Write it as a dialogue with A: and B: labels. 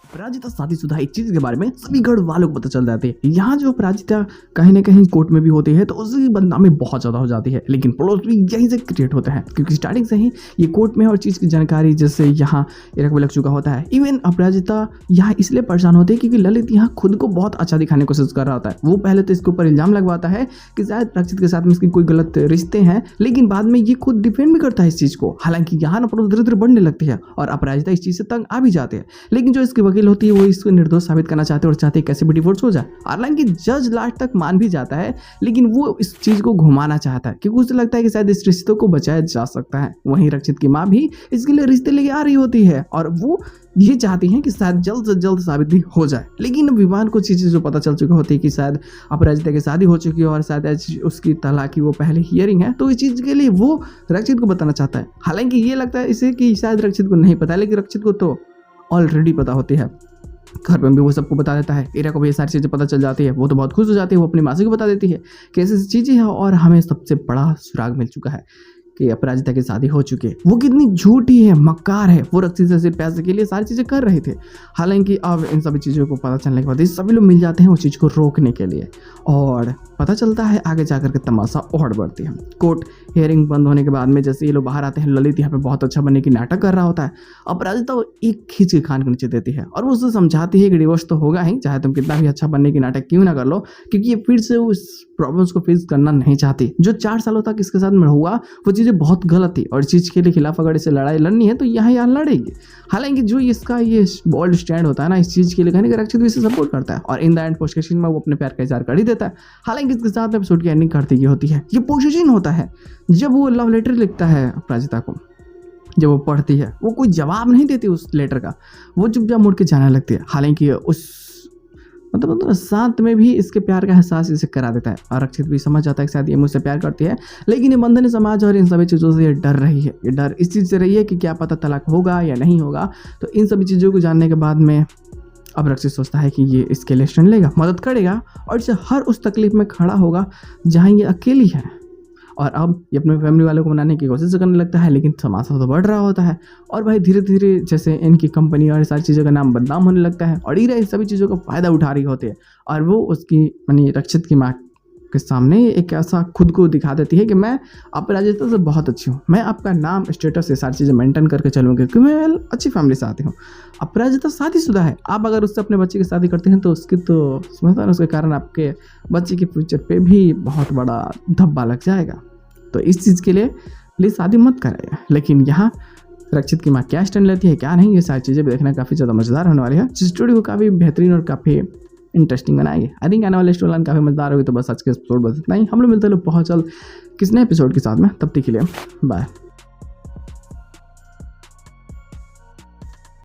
A: अपराजिता शादीशुदा इस चीज के बारे में सभी घर वालों को पता चल जाती है। यहाँ जो अपराजिता कहीं ना कहीं कोर्ट में भी होती है तो उसकी बदनामी बहुत ज्यादा हो जाती है, लेकिन प्लॉट भी यहीं से क्रिएट होता है क्योंकि स्टार्टिंग से ही ये कोर्ट में हर चीज की जानकारी जैसे यहाँ इरक में लग चुका होता है। इवन अपराजिता यहाँ इसलिए परेशान होती है क्योंकि ललित यहाँ खुद को बहुत अच्छा दिखाने की कोशिश कर रहा होता है। वो पहले तो इसके ऊपर इल्जाम लगवाता है कि शायद रक्षित के साथ में इसकी कोई गलत रिश्ते हैं, लेकिन बाद में ये खुद डिफेंड भी करता है इस चीज को। हालांकि यहाँ ना धीरे धीरे बढ़ने लगती है और अपराजिता इस चीज से तंग आ भी जाते हैं, लेकिन जो इसकी वकील होती है वो इसको निर्दोष साबित करना चाहते हैं और चाहते हैं कैसे भी डिवोर्स हो जाए। हालांकि जज लास्ट तक मान भी जाता है, लेकिन वो इस चीज को घुमाना चाहता है क्योंकि उसे लगता है कि शायद इस रिश्ते को बचाया जा सकता है। वहीं रक्षित की माँ भी इसके लिए रिश्ते लेके आ रही होती है और वो ये चाहती हैं कि शायद जल्द से जल्द साबित भी हो जाए। लेकिन विवान को चीज़ें जो पता चल चुकी होती है कि शायद अपराजिता की शादी हो चुकी है और शायद उसकी तलाक की वो पहले हियरिंग है, तो इस चीज़ के लिए वो रक्षित को बताना चाहता है। हालांकि ये लगता है इसे कि शायद रक्षित को नहीं पता है, लेकिन रक्षित को तो ऑलरेडी पता होती है। घर में भी वो सबको बता देता है। इरा को भी ये सारी चीज़ें पता चल जाती है। वो तो बहुत खुश हो जाती है। वो अपनी मासी को बता देती है कि ऐसी चीज़ें हैं और हमें सबसे बड़ा सुराग मिल चुका है कि अपराजिता की शादी हो चुकी है। वो कितनी झूठी है, मक्कार है। वो रक्षित से सिर्फ पैसे के लिए सारी चीज़ें कर रहे थे। हालांकि अब इन सभी चीज़ों को पता चलने के बाद ये सभी लोग मिल जाते हैं उस चीज़ को रोकने के लिए और पता चलता है आगे जाकर के तमाशा और बढ़ती है। कोर्ट हियरिंग बंद होने के बाद में जैसे ये लोग बाहर आते हैं, ललित यहाँ पे बहुत अच्छा बनने की नाटक कर रहा होता है। अपराजिता वो एक खींच के कान के नीचे देती है और वो उससे समझाती है कि डिवोर्स तो होगा ही, चाहे तुम कितना भी अच्छा बनने की नाटक क्यों ना कर लो, क्योंकि ये फिर से उस प्रॉब्लम्स को फेस करना नहीं चाहती। जो 4 सालों तक इसके साथ में हुआ वो चीज़ें बहुत गलत थी और इस चीज़ के लिए खिलाफ अगर इसे लड़ाई लड़नी है तो यहाँ लड़ेगी। हालांकि जो इसका ये बोल्ड स्टैंड होता है ना, इस चीज़ के लिए कहने का रक्षित भी इसे सपोर्ट करता है और इन द एंड पोस्ट में वो अपने प्यार का इजहार कर ही देता है। हालांकि इसके साथ एपिसोड की एंडिंग करती होती है। ये पोस्ट होता है जब वो लव लेटर लिखता है अपराजिता को। जब वो पढ़ती है वो कोई जवाब नहीं देती उस लेटर का, वो चुपचाप मुड़ के जाने लगती है। हालांकि उस मतलब शांत में भी इसके प्यार का एहसास इसे करा देता है और रक्षित भी समझ जाता है कि शायद ये मुझसे प्यार करती है, लेकिन ये बंधन समाज और इन सभी चीज़ों से ये डर रही है। ये डर इस चीज़ से रही है कि क्या पता तलाक होगा या नहीं होगा। तो इन सभी चीज़ों को जानने के बाद में अब रक्षित सोचता है कि ये इसके लिए स्टैंड लेगा, मदद करेगा और इसे हर उस तकलीफ में खड़ा होगा जहाँ ये अकेली है। और अब ये अपने फैमिली वालों को मनाने की कोशिश करने लगता है, लेकिन तमाशा तो बढ़ रहा होता है और भाई धीरे धीरे जैसे इनकी कंपनी और सारी चीज़ों का नाम बदनाम होने लगता है और ईरा इस सभी चीज़ों का फ़ायदा उठा रही होती है और वो उसकी यानी रक्षित की माँ के सामने एक ऐसा खुद को दिखा देती है कि मैं अपराजिता से बहुत अच्छी हूँ, मैं आपका नाम स्टेटस ये सारी चीज़ें मेंटेन करके चलूँगी क्योंकि मैं अच्छी फैमिली से आती हूँ। अपराजिता शादीशुदा है, आप अगर उससे अपने बच्चे की शादी करते हैं तो उसकी तो समझता है उसके कारण आपके बच्चे के फ्यूचर पे भी बहुत बड़ा धब्बा लग जाएगा। तो इस चीज़ के लिए शादी मत कराइए। लेकिन यहाँ रक्षित की माँ क्या स्टैंड लेती है क्या नहीं, ये सारी चीज़ें भी देखना काफ़ी ज़्यादा मज़ेदार होने वाली है। जिस स्टोरी को काफ़ी बेहतरीन और काफ़ी इंटरेस्टिंग बनाएगी। आई थिंक आने वाले स्टोरी लाइन काफ़ी मज़ेदार होगी। तो बस आज के एपिसोड बस इतना ही। हम लोग मिलते हैं बहुत जल्द किस नए एपिसोड के साथ में, तब तक के लिए बाय।